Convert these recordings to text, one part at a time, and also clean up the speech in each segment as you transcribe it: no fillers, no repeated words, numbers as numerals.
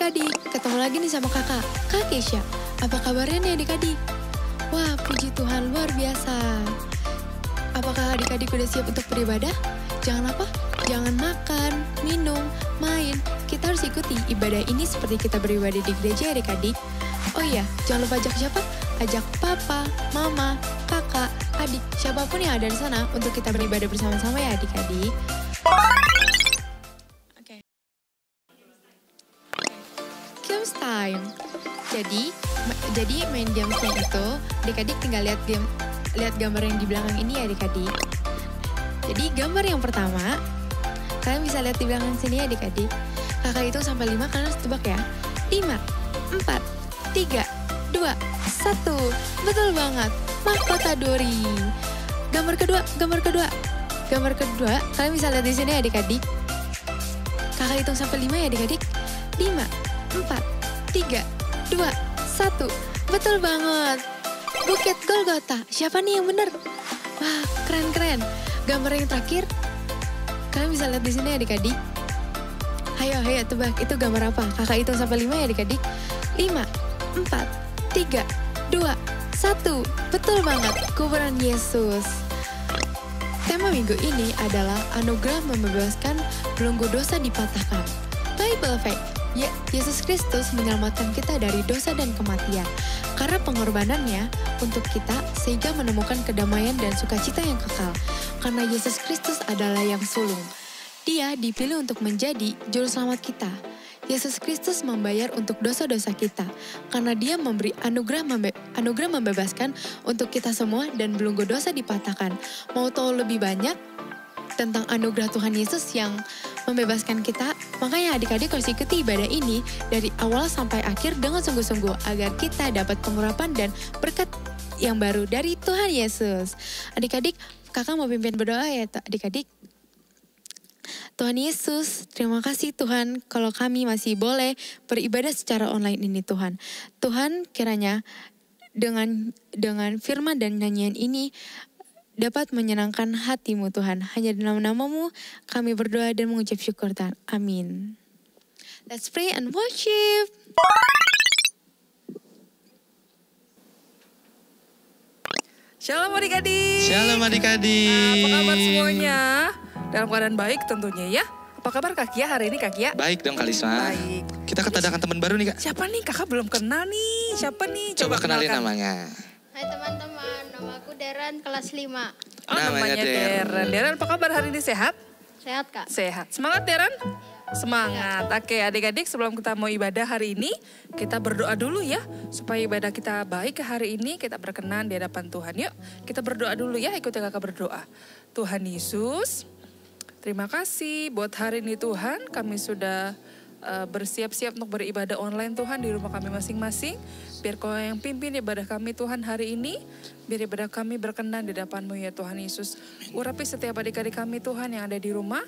adik-adik, ketemu lagi nih sama kakak, Kak Kesha. Apa kabarnya nih adik-adik? Wah, puji Tuhan luar biasa. Apakah adik-adik udah siap untuk beribadah? Jangan apa? Jangan makan, minum, main. Kita harus ikuti ibadah ini seperti kita beribadah di gereja adik-adik. Oh iya, jangan lupa ajak siapa? Ajak papa, mama, kakak, adik, siapapun yang ada di sana untuk kita beribadah bersama-sama ya adik-adik. Oke. Games time. Jadi main gamesnya itu, adik-adik tinggal lihat gambar yang di belakang ini ya adik-adik. Jadi gambar yang pertama, kalian bisa lihat di belakang sini ya adik-adik. Kakak hitung sampai 5, kalian harus tebak ya. 5, 4, 3, 2, 1. Betul banget, mahkota duri. Gambar kedua, kalian bisa lihat di sini ya adik-adik. Kakak hitung sampai 5 ya adik-adik. 5, 4, 3, 2, 1. Betul banget. Bukit Golgota. Siapa nih yang bener? Wah, keren-keren. Gambar yang terakhir, kalian bisa lihat di sini ya adik-adik. Ayo tebak, itu gambar apa? Kakak hitung sampai 5 ya adik-adik. 5, 4, 3, 2, 1. Betul banget, kuburan Yesus. Tema minggu ini adalah anugerah membebaskan, belenggu dosa dipatahkan. Bible fact. Yesus Kristus menyelamatkan kita dari dosa dan kematian karena pengorbanannya untuk kita sehingga menemukan kedamaian dan sukacita yang kekal. Karena Yesus Kristus adalah yang sulung. Dia dipilih untuk menjadi juru selamat kita. Yesus Kristus membayar untuk dosa-dosa kita karena dia memberi anugerah membebaskan untuk kita semua dan belenggu dosa dipatahkan. Mau tahu lebih banyak tentang anugerah Tuhan Yesus yang membebaskan kita, makanya adik-adik harus ikuti ibadah ini dari awal sampai akhir dengan sungguh-sungguh agar kita dapat pengurapan dan berkat yang baru dari Tuhan Yesus. Adik-adik, kakak mau pimpin berdoa ya adik-adik. Tuhan Yesus, terima kasih Tuhan kalau kami masih boleh beribadah secara online ini Tuhan. Tuhan kiranya dengan firman dan nyanyian ini dapat menyenangkan hatimu Tuhan. Hanya dalam nama-Mu kami berdoa dan mengucap syukur Tuhan. Amin. Let's pray and worship. Shalom adik-adik. Shalom adik-adik. Apa kabar semuanya? Dalam keadaan baik tentunya ya. Apa kabar Kak Kia hari ini Kak Kia? Baik dong Kalisma. Baik. Kita kedatangan teman baru nih Kak. Siapa nih? Kakak belum kenal nih. Siapa nih? Coba kenalin namanya. Hai teman-teman, nama aku Deren kelas 5. Oh, namanya Deren. Deren apa kabar hari ini, sehat? Sehat Kak? Sehat. Semangat Deren? Semangat. Oke adik-adik, sebelum kita mau ibadah hari ini, kita berdoa dulu ya. Supaya ibadah kita baik hari ini, kita berkenan di hadapan Tuhan. Yuk kita berdoa dulu ya, ikuti kakak berdoa. Tuhan Yesus, terima kasih buat hari ini Tuhan, kami sudah bersiap-siap untuk beribadah online Tuhan di rumah kami masing-masing. Biar Kau yang pimpin ibadah kami Tuhan hari ini. Biar ibadah kami berkenan di hadapan-Mu ya Tuhan Yesus. Urapi setiap adik-adik kami Tuhan yang ada di rumah.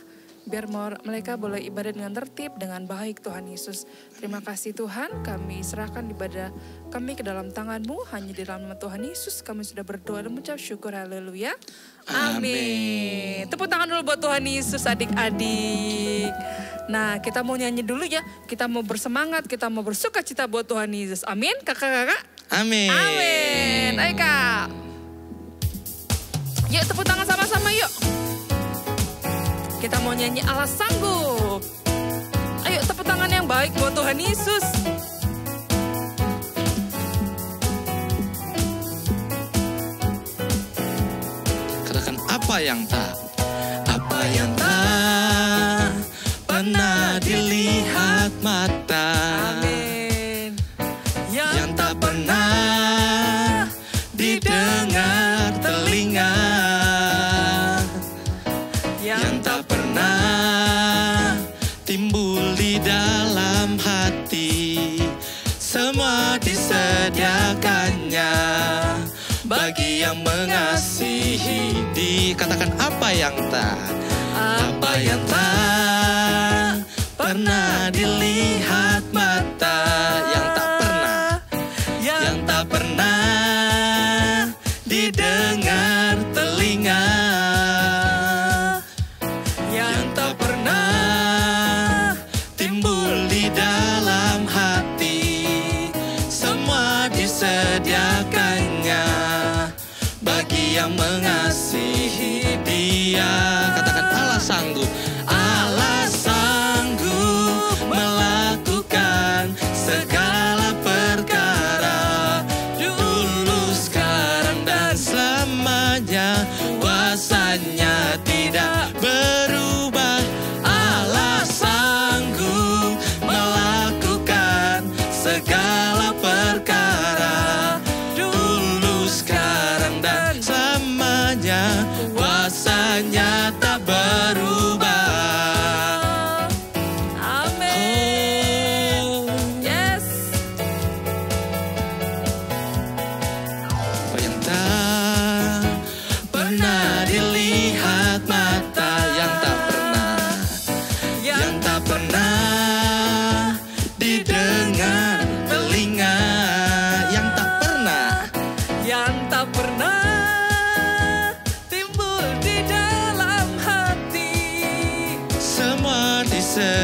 Biar mereka boleh ibadah dengan tertib, dengan baik Tuhan Yesus. Terima kasih Tuhan, kami serahkan ibadah kami ke dalam tangan-Mu. Hanya di dalam nama Tuhan Yesus kami sudah berdoa dan mengucap syukur, haleluya. Amin. Tepuk tangan dulu buat Tuhan Yesus adik-adik. Nah kita mau nyanyi dulu ya, kita mau bersemangat, kita mau bersuka cita buat Tuhan Yesus. Amin kakak-kakak. Amin. Amin. Ayo Kak. Yuk tepuk tangan sama-sama yuk. Kita mau nyanyi Allah sanggup. Ayo tepuk tangan yang baik buat Tuhan Yesus. Katakan apa yang tak pernah dilihat mata. Amin. Yang tak pernah didengar telinga. Yang tak pernah timbul di dalam hati. Semua disediakannya bagi yang mengasihi. Dikatakan apa yang tak pernah dilihat mata. Yang tak pernah didengar telinga. Yang tak pernah timbul di dalam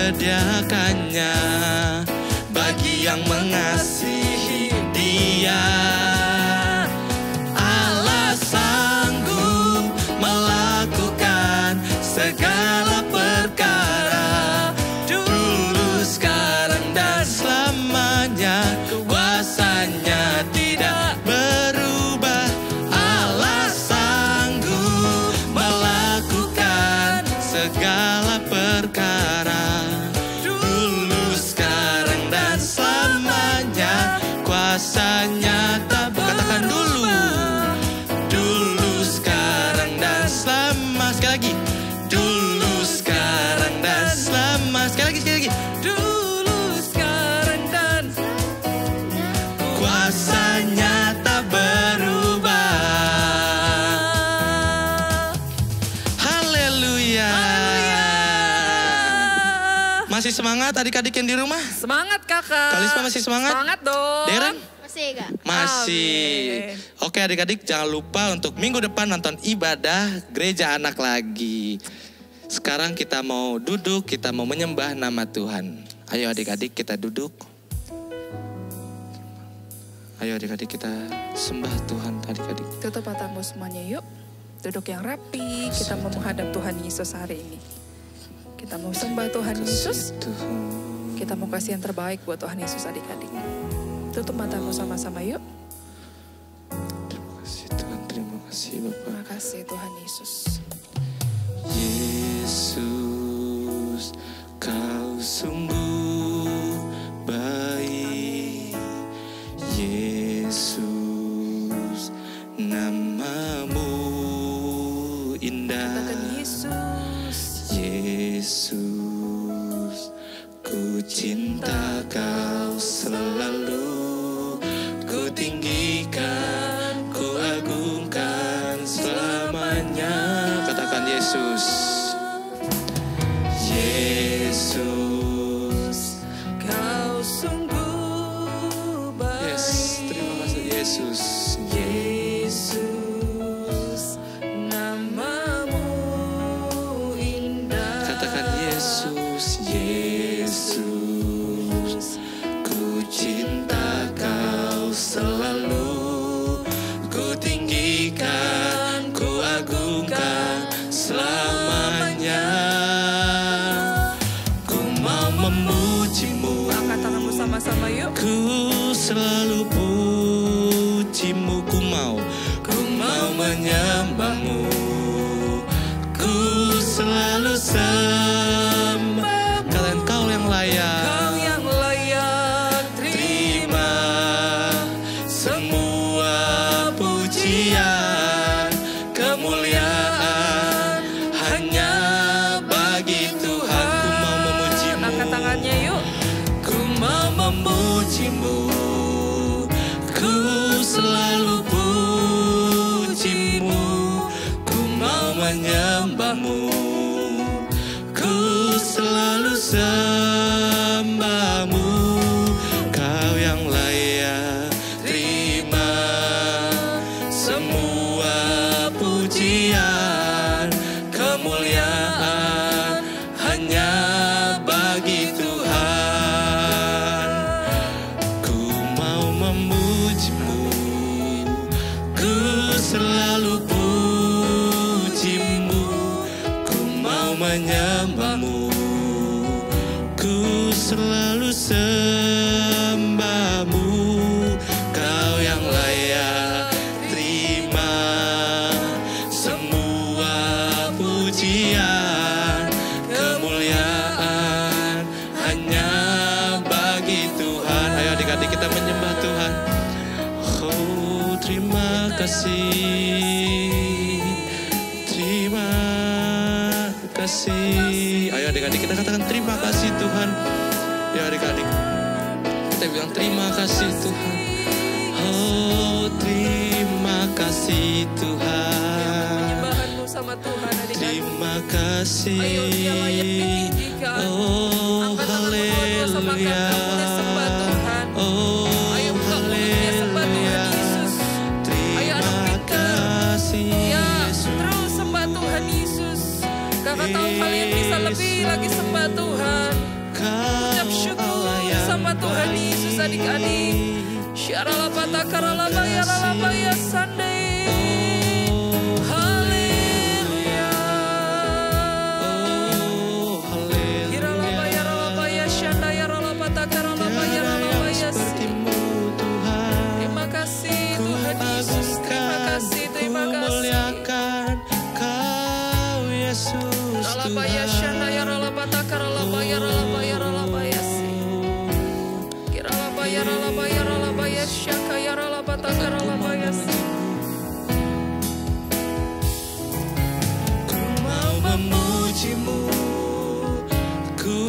sediakannya bagi yang mengasihi Dia. Allah sanggup melakukan segala perkara, dulu, sekarang, dan selamanya. Kuasanya tidak berubah. Allah sanggup melakukan segala perkara, dulu, sekarang, dan selamanya. Kuasanya tak katakan dulu, sekarang, dan selama. Sekali lagi, dulu, sekarang, dan selama. Sekali lagi, Dulu, sekarang, dan kuasanya tak berubah. Haleluya. Masih semangat adik-adik yang di rumah? Semangat kakak. Kalisma masih semangat? Semangat dong. Deren? Masih Kak. Masih. Amin. Oke adik-adik, jangan lupa untuk minggu depan nonton ibadah gereja anak lagi. Sekarang kita mau duduk, kita mau menyembah nama Tuhan. Ayo adik-adik kita duduk. Ayo adik-adik kita sembah Tuhan adik-adik. Tutup matamu semuanya yuk. Duduk yang rapi, kita mau menghadap Tuhan Yesus hari ini. Kita mau sembah Tuhan Yesus. Tuhan. Kita mau kasih yang terbaik buat Tuhan Yesus adik-adik. Tutup matamu sama-sama yuk. Terima kasih Tuhan, terima kasih Bapak. Terima kasih Tuhan Yesus. Yesus, Kau sungguh baik. Yesus, nama-Mu indah. Katakan Yesus. Yesus, ku cinta Kau selalu. Ku tinggikan, ku agungkan selamanya. Katakan Yesus. Yesus, Kau sungguh baik. yes, terima kasih Yesus. Yesus, nama-Mu indah. Katakan Yesus, Yesus, ku cinta Kau selalu. Ku tinggikan, ku agungkan selamanya. Ku mau memuji-Mu. Angkat tanganmu sama-sama yuk. Ku selalu puji-Mu, ku mau menyembah-Mu. Ku selalu sembah. Kalian Kau yang layak. Kau yang layak Terima semua pujian, kemuliaan hanya bagi Tuhan. Ku mau memuji-Mu. Angkat tangannya yuk. Ku mau memuji-Mu. Ku selalu puji-Mu. Ku mau menyembah-Mu. Ku selalu sembah-Mu. Kau yang layak terima semua pujian, kemuliaan hanya bagi Tuhan. Ku mau memuji-Mu. Ku selalu puji-Mu. Ku mau menyembah-Mu. Ku selalu sembah-Mu. Kau yang layak terima semua pujian, kemuliaan hanya bagi Tuhan. Ayo adik-adik kita menyembah Tuhan. Oh terima kasih, terima kasih. Ayo adik-adik kita katakan terima kasih Tuhan. Ya adik-adik kita bilang terima kasih Tuhan. Oh terima kasih Tuhan. Penyembahanmu sama Tuhan adik-adik. Terima kasih. Ayo dia layak ditinggikan. Oh Angkat tanganmu dua-dua sama haleluya. kakak, kita sembah Tuhan. Oh Ayo buka mulutnya sembah Tuhan haleluya. Yesus. Ayo anak Terima pintar. kasih Ya, Yesus. terus sembah Tuhan Yesus. Kakak tahu kalian bisa lebih lagi sembah Tuhan. adik-adik. Syaralabata karalabaya ralabaya sande. Haleluya. Hiralabaya ralabaya shandaya ralabata karalabaya ralabaya si. Terima kasih Tuhan Yesus. Terima kasih, terima kasih. Ralabaya shandaya ralabata karalabaya ralabaya ralabaya si. Kiralabaya ralabaya ralabaya syakaya ralabata karalabaya si. Ku mau memujimu, ku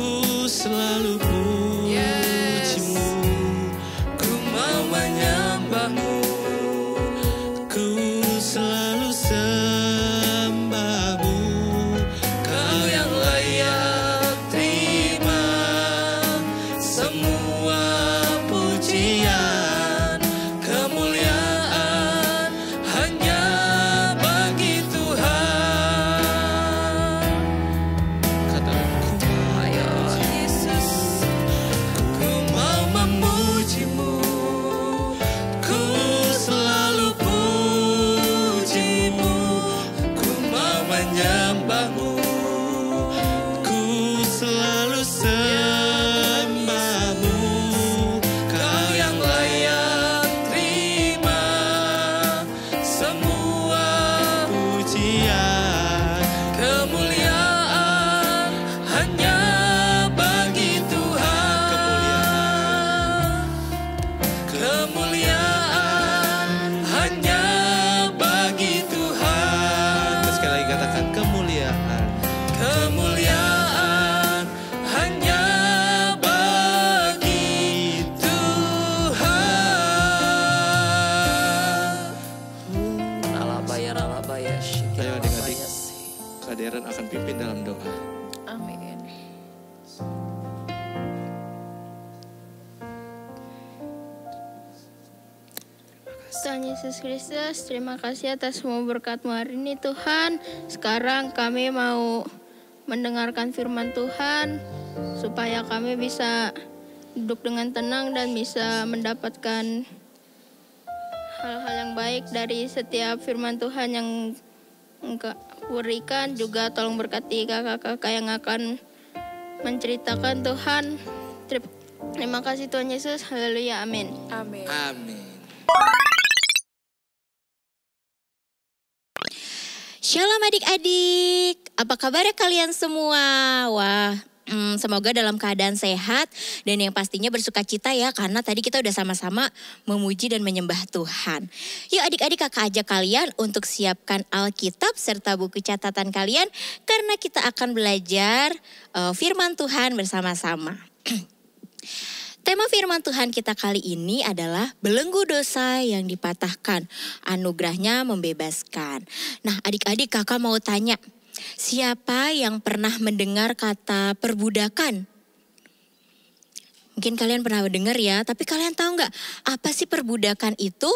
selalu pujimu. Ku mau menyembahmu, ku selalu sembahmu. Kau yang layak terima semua pujian, kemuliaan hanya bagi Tuhan. Katakan ku Ayo Yesus. Ku mau memujimu, ku selalu pujimu. Ku mau menyembahmu, ku selalu sembahmu. Kau yang layak terima semua pujian, kemuliaan hanya bagi Tuhan. Kemuliaan hanya bagi Tuhan. Sekali lagi katakan kemuliaan. Kemuliaan hanya bagi Tuhan. Ralabaya ralabaya syikir Ayo adik-adik, ralabaya si. kehadiran akan pimpin dalam doa. Amin. Tuhan Yesus Kristus, terima kasih atas semua berkat-Mu hari ini Tuhan. Sekarang kami mau mendengarkan firman Tuhan supaya kami bisa duduk dengan tenang dan bisa mendapatkan hal-hal yang baik dari setiap firman Tuhan yang Engkau berikan. Juga tolong berkati kakak-kakak yang akan menceritakan Tuhan. Terima kasih Tuhan Yesus, haleluya, amin. Amin. Amin. Shalom adik-adik, apa kabar kalian semua? Wah, semoga dalam keadaan sehat dan yang pastinya bersukacita ya, karena tadi kita udah sama-sama memuji dan menyembah Tuhan. Yuk adik-adik, kakak ajak kalian untuk siapkan Alkitab serta buku catatan kalian, karena kita akan belajar firman Tuhan bersama-sama. Tema firman Tuhan kita kali ini adalah belenggu dosa yang dipatahkan, anugerahnya membebaskan. Nah adik-adik, kakak mau tanya, siapa yang pernah mendengar kata perbudakan? Mungkin kalian pernah mendengar ya, tapi kalian tahu nggak apa sih perbudakan itu?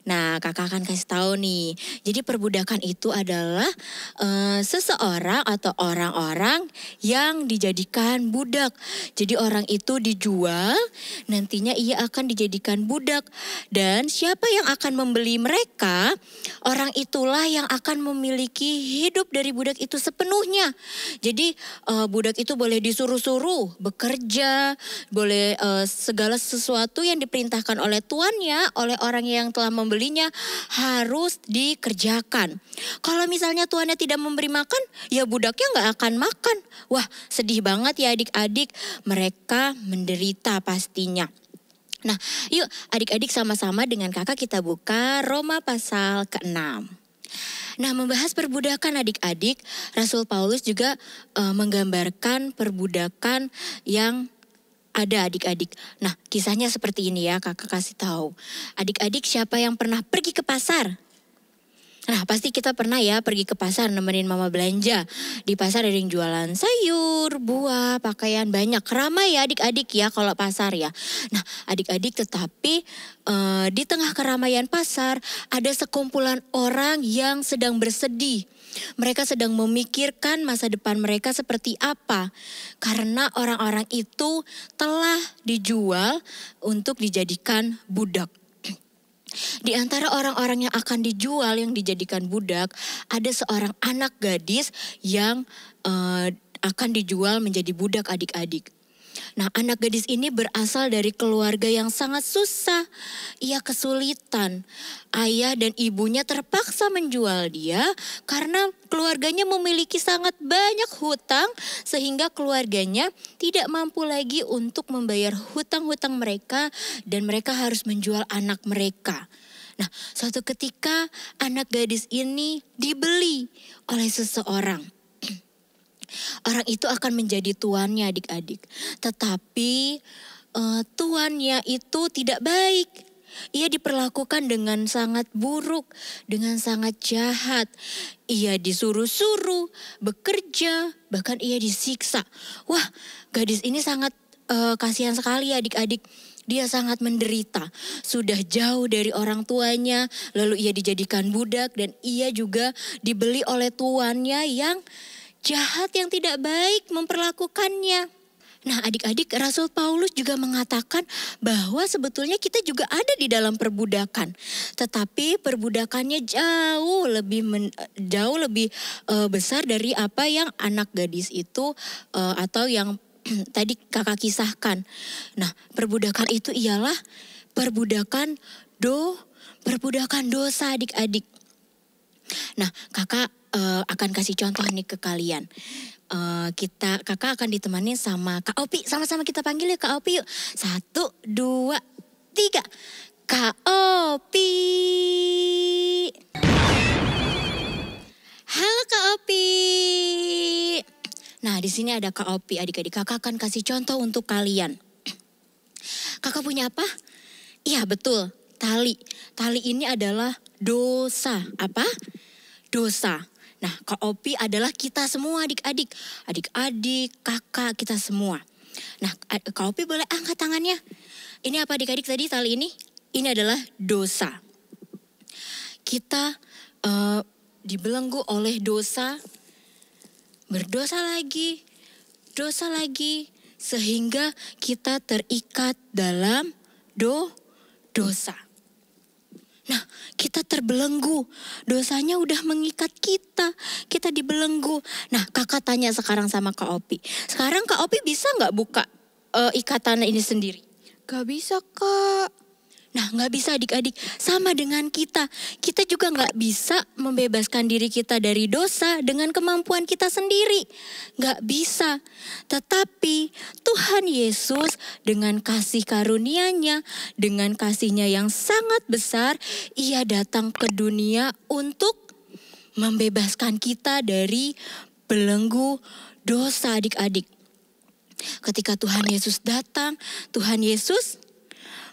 Nah, kakak akan kasih tahu nih. Jadi perbudakan itu adalah seseorang atau orang-orang yang dijadikan budak. Jadi orang itu dijual, nantinya ia akan dijadikan budak. Dan siapa yang akan membeli mereka, orang itulah yang akan memiliki hidup dari budak itu sepenuhnya. Jadi budak itu boleh disuruh-suruh bekerja, boleh segala sesuatu yang diperintahkan oleh tuannya, oleh orang yang telah membelinya harus dikerjakan. Kalau misalnya tuannya tidak memberi makan, ya budaknya nggak akan makan. Wah, sedih banget ya adik-adik, mereka menderita pastinya. Nah, yuk adik-adik sama-sama dengan kakak kita buka Roma pasal ke-6. Nah, membahas perbudakan adik-adik, Rasul Paulus juga menggambarkan perbudakan yang ada adik-adik. Nah, kisahnya seperti ini ya, kakak kasih tahu. Adik-adik, siapa yang pernah pergi ke pasar? Nah, pasti kita pernah ya pergi ke pasar nemenin mama belanja. Di pasar ada yang jualan sayur, buah, pakaian, banyak. Ramai ya adik-adik ya kalau pasar ya. Nah, adik-adik, tetapi di tengah keramaian pasar ada sekumpulan orang yang sedang bersedih. Mereka sedang memikirkan masa depan mereka seperti apa. Karena orang-orang itu telah dijual untuk dijadikan budak. Di antara orang-orang yang akan dijual, yang dijadikan budak, ada seorang anak gadis yang akan dijual menjadi budak adik-adik. Nah, anak gadis ini berasal dari keluarga yang sangat susah. Ia kesulitan. Ayah dan ibunya terpaksa menjual dia karena keluarganya memiliki sangat banyak hutang sehingga keluarganya tidak mampu lagi untuk membayar hutang-hutang mereka dan mereka harus menjual anak mereka. Nah, suatu ketika anak gadis ini dibeli oleh seseorang. Orang itu akan menjadi tuannya adik-adik. Tetapi tuannya itu tidak baik. Ia diperlakukan dengan sangat buruk, dengan sangat jahat. Ia disuruh-suruh, bekerja, bahkan ia disiksa. Wah, gadis ini sangat kasihan sekali adik-adik. Dia sangat menderita, sudah jauh dari orang tuanya, lalu ia dijadikan budak dan ia juga dibeli oleh tuannya yang jahat, yang tidak baik memperlakukannya. Nah, adik-adik, Rasul Paulus juga mengatakan bahwa sebetulnya kita juga ada di dalam perbudakan. Tetapi perbudakannya jauh lebih besar dari apa yang anak gadis itu atau yang tadi kakak kisahkan. Nah, perbudakan itu ialah perbudakan dosa adik-adik. Nah, kakak akan kasih contoh nih ke kalian. Kakak akan ditemani sama Kak Opi. Sama-sama kita panggil ya Kak Opi yuk. 1, 2, 3. Kak Opi. Halo Kak Opi. Nah, di sini ada Kak Opi adik-adik. Kakak akan kasih contoh untuk kalian. Kakak punya apa? Iya betul, tali. Tali ini adalah dosa. Apa? Dosa. Nah, Kak Opi adalah kita semua adik-adik. Adik-adik, kakak, kita semua. Nah, Kak Opi boleh angkat tangannya. Ini apa adik-adik tadi tali ini? Ini adalah dosa. Kita dibelenggu oleh dosa. Berdosa lagi. Dosa lagi. Sehingga kita terikat dalam dosa. Nah, kita terbelenggu. Dosanya udah mengikat kita. Kita dibelenggu. Nah, kakak tanya sekarang sama Kak Opi. Sekarang Kak Opi bisa gak buka ikatan ini sendiri? Gak bisa Kak. Nah, gak bisa adik-adik. Sama dengan kita. Kita juga gak bisa membebaskan diri kita dari dosa dengan kemampuan kita sendiri. Gak bisa. Tetapi Tuhan Yesus dengan kasih karunia-Nya, dengan kasih-Nya yang sangat besar, Ia datang ke dunia untuk membebaskan kita dari belenggu dosa adik-adik. Ketika Tuhan Yesus datang, Tuhan Yesus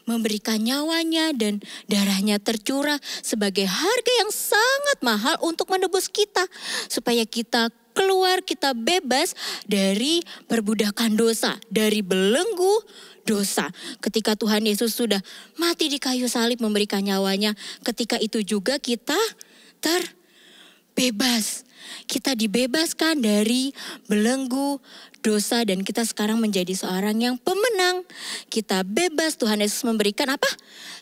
memberikan nyawanya dan darahnya tercurah sebagai harga yang sangat mahal untuk menebus kita. Supaya kita keluar, kita bebas dari perbudakan dosa, dari belenggu dosa. Ketika Tuhan Yesus sudah mati di kayu salib memberikan nyawanya, ketika itu juga kita terbebas. Kita dibebaskan dari belenggu dosa dan kita sekarang menjadi seorang yang pemenang. Kita bebas, Tuhan Yesus memberikan apa?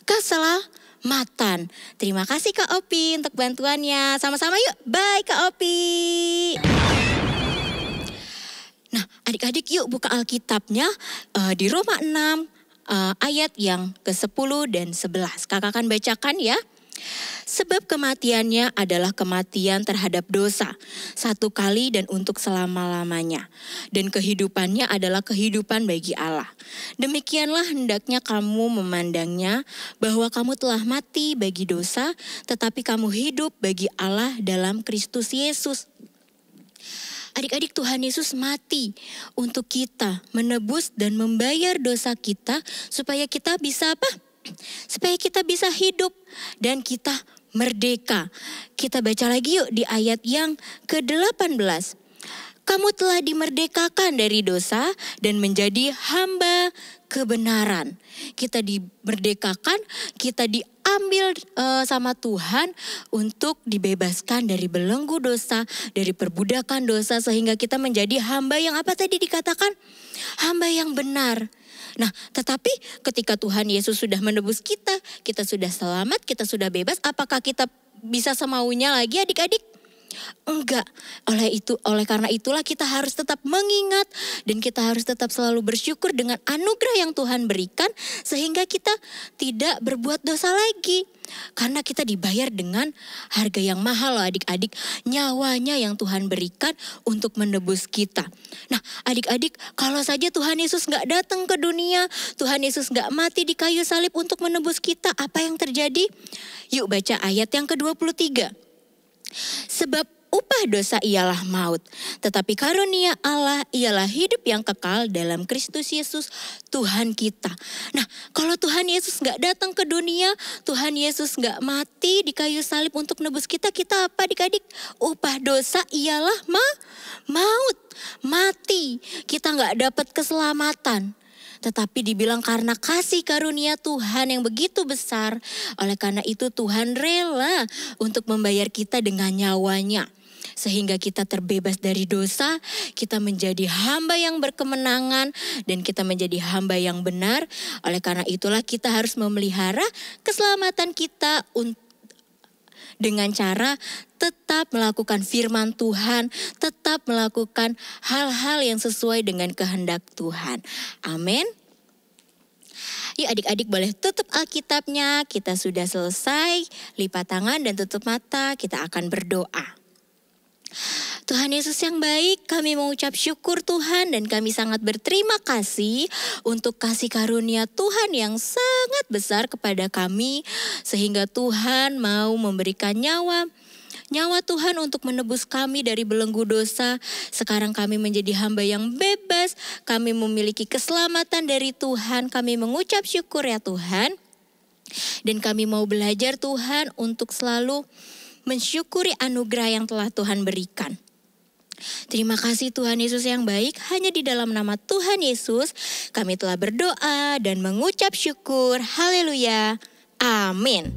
Keselamatan. Terima kasih Kak Opi untuk bantuannya. Sama-sama yuk, bye Kak Opi. Nah, adik-adik yuk buka Alkitabnya di Roma 6 ayat yang ke-10 dan 11. Kakak akan bacakan ya. Sebab kematiannya adalah kematian terhadap dosa, satu kali dan untuk selama-lamanya. Dan kehidupannya adalah kehidupan bagi Allah. Demikianlah hendaknya kamu memandangnya, bahwa kamu telah mati bagi dosa, tetapi kamu hidup bagi Allah dalam Kristus Yesus. Adik-adik, Tuhan Yesus mati untuk kita, menebus dan membayar dosa kita, supaya kita bisa apa? Supaya kita bisa hidup dan kita merdeka. Kita baca lagi yuk di ayat yang ke-18. kamu telah dimerdekakan dari dosa dan menjadi hamba kebenaran. Kita dimerdekakan, kita diambil sama Tuhan untuk dibebaskan dari belenggu dosa, dari perbudakan dosa, sehingga kita menjadi hamba yang apa tadi dikatakan? Hamba yang benar. Nah, tetapi ketika Tuhan Yesus sudah menebus kita, kita sudah selamat, kita sudah bebas, apakah kita bisa semaunya lagi adik-adik? Enggak. Oleh karena itulah kita harus tetap mengingat dan kita harus tetap selalu bersyukur dengan anugerah yang Tuhan berikan sehingga kita tidak berbuat dosa lagi. Karena kita dibayar dengan harga yang mahal loh adik-adik. Nyawanya yang Tuhan berikan untuk menebus kita. Nah adik-adik, kalau saja Tuhan Yesus gak datang ke dunia, Tuhan Yesus gak mati di kayu salib untuk menebus kita, apa yang terjadi? Yuk baca ayat yang ke-23. Sebab upah dosa ialah maut, tetapi karunia Allah ialah hidup yang kekal dalam Kristus Yesus Tuhan kita. Nah, kalau Tuhan Yesus gak datang ke dunia, Tuhan Yesus gak mati di kayu salib untuk nebus kita, kita apa adik-adik? Upah dosa ialah maut, mati. Kita gak dapat keselamatan. Tetapi dibilang karena kasih karunia Tuhan yang begitu besar, oleh karena itu Tuhan rela untuk membayar kita dengan nyawanya. Sehingga kita terbebas dari dosa, kita menjadi hamba yang berkemenangan, dan kita menjadi hamba yang benar. Oleh karena itulah kita harus memelihara keselamatan kita dengan cara tetap melakukan firman Tuhan, tetap melakukan hal-hal yang sesuai dengan kehendak Tuhan. Amin. Yuk adik-adik boleh tutup Alkitabnya, kita sudah selesai, lipat tangan dan tutup mata, kita akan berdoa. Tuhan Yesus yang baik, kami mengucap syukur Tuhan dan kami sangat berterima kasih untuk kasih karunia Tuhan yang sangat besar kepada kami. Sehingga Tuhan mau memberikan nyawa Tuhan untuk menebus kami dari belenggu dosa. Sekarang kami menjadi hamba yang bebas, kami memiliki keselamatan dari Tuhan. Kami mengucap syukur ya Tuhan. Dan kami mau belajar Tuhan untuk selalu mensyukuri anugerah yang telah Tuhan berikan. Terima kasih Tuhan Yesus yang baik, hanya di dalam nama Tuhan Yesus kami telah berdoa dan mengucap syukur. Haleluya. Amin.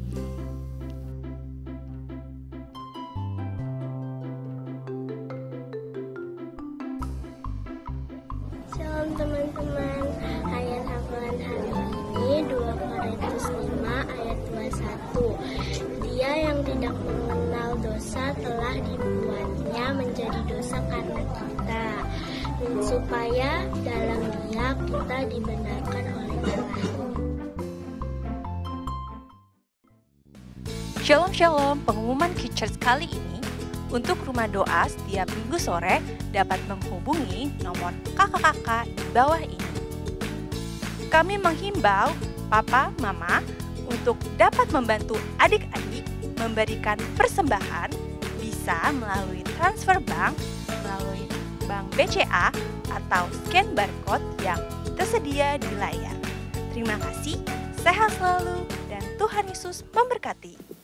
Shalom teman-teman, ayat hafalan hari ini 2 Korintus 5 ayat 21. Dia yang tidak mengenal dosa telah dibuatnya menjadi dosa karena kita, supaya dalam Dia kita dibenarkan oleh Allah. Shalom, pengumuman Kids Church kali ini untuk rumah doa setiap minggu sore dapat menghubungi nomor kakak-kakak di bawah ini. Kami menghimbau papa, mama untuk dapat membantu adik-adik memberikan persembahan bisa melalui transfer bank, melalui bank BCA atau scan barcode yang tersedia di layar. Terima kasih, sehat selalu dan Tuhan Yesus memberkati.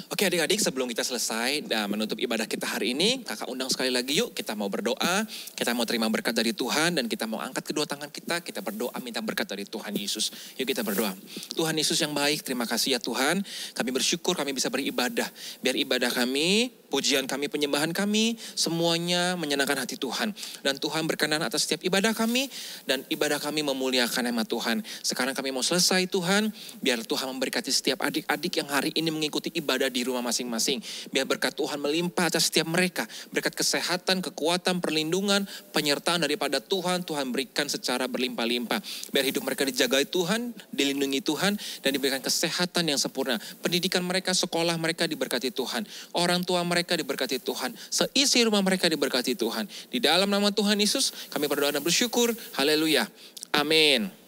Oke adik-adik, sebelum kita selesai dan menutup ibadah kita hari ini, kakak undang sekali lagi yuk kita mau berdoa, kita mau terima berkat dari Tuhan dan kita mau angkat kedua tangan kita berdoa minta berkat dari Tuhan Yesus. Yuk kita berdoa. Tuhan Yesus yang baik, terima kasih ya Tuhan, kami bersyukur kami bisa beribadah. Biar ibadah kami, pujian kami, penyembahan kami, semuanya menyenangkan hati Tuhan. Dan Tuhan berkenan atas setiap ibadah kami dan ibadah kami memuliakan nama Tuhan. Sekarang kami mau selesai Tuhan, biar Tuhan memberkati setiap adik-adik yang hari ini mengikuti ibadah di rumah masing-masing. Biar berkat Tuhan melimpah atas setiap mereka. Berkat kesehatan, kekuatan, perlindungan, penyertaan daripada Tuhan, Tuhan berikan secara berlimpah-limpah. Biar hidup mereka dijagai Tuhan, dilindungi Tuhan, dan diberikan kesehatan yang sempurna. Pendidikan mereka, sekolah mereka diberkati Tuhan. Orang tua mereka diberkati Tuhan. Seisi rumah mereka diberkati Tuhan. Di dalam nama Tuhan Yesus, kami berdoa dan bersyukur. Haleluya. Amin.